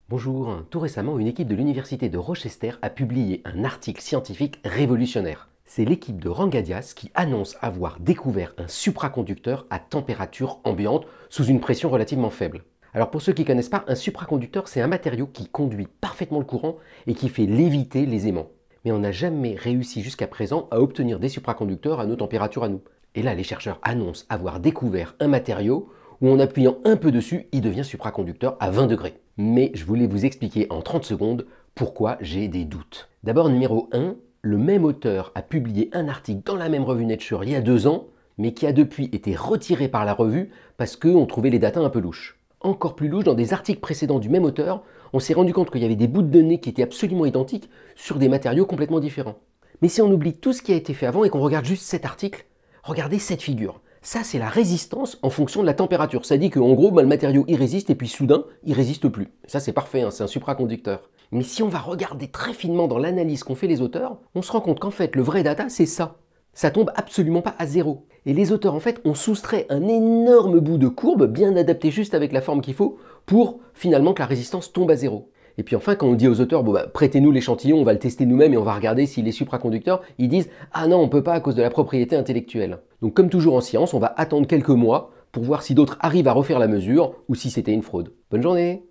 Bonjour, tout récemment, une équipe de l'université de Rochester a publié un article scientifique révolutionnaire. C'est l'équipe de Rangadias qui annonce avoir découvert un supraconducteur à température ambiante sous une pression relativement faible. Alors pour ceux qui ne connaissent pas, un supraconducteur, c'est un matériau qui conduit parfaitement le courant et qui fait léviter les aimants. Mais on n'a jamais réussi jusqu'à présent à obtenir des supraconducteurs à nos températures à nous. Et là, les chercheurs annoncent avoir découvert un matériau où en appuyant un peu dessus, il devient supraconducteur à 20 degrés. Mais je voulais vous expliquer en 30 secondes pourquoi j'ai des doutes. D'abord, numéro 1, le même auteur a publié un article dans la même revue Nature il y a 2 ans, mais qui a depuis été retiré par la revue parce qu'on trouvait les datas un peu louches. Encore plus louche, dans des articles précédents du même auteur, on s'est rendu compte qu'il y avait des bouts de données qui étaient absolument identiques sur des matériaux complètement différents. Mais si on oublie tout ce qui a été fait avant et qu'on regarde juste cet article, regardez cette figure. Ça, c'est la résistance en fonction de la température. Ça dit qu'en gros, le matériau il résiste et puis soudain, il résiste plus. Ça, c'est parfait, hein, c'est un supraconducteur. Mais si on va regarder très finement dans l'analyse qu'ont fait les auteurs, on se rend compte qu'en fait, le vrai data, c'est ça. Ça tombe absolument pas à zéro. Et les auteurs, en fait, ont soustrait un énorme bout de courbe, bien adapté juste avec la forme qu'il faut, pour finalement que la résistance tombe à zéro. Et puis enfin, quand on dit aux auteurs, bon prêtez-nous l'échantillon, on va le tester nous-mêmes et on va regarder s'il est supraconducteur, ils disent, ah non, on peut pas à cause de la propriété intellectuelle. Donc comme toujours en science, on va attendre quelques mois pour voir si d'autres arrivent à refaire la mesure ou si c'était une fraude. Bonne journée!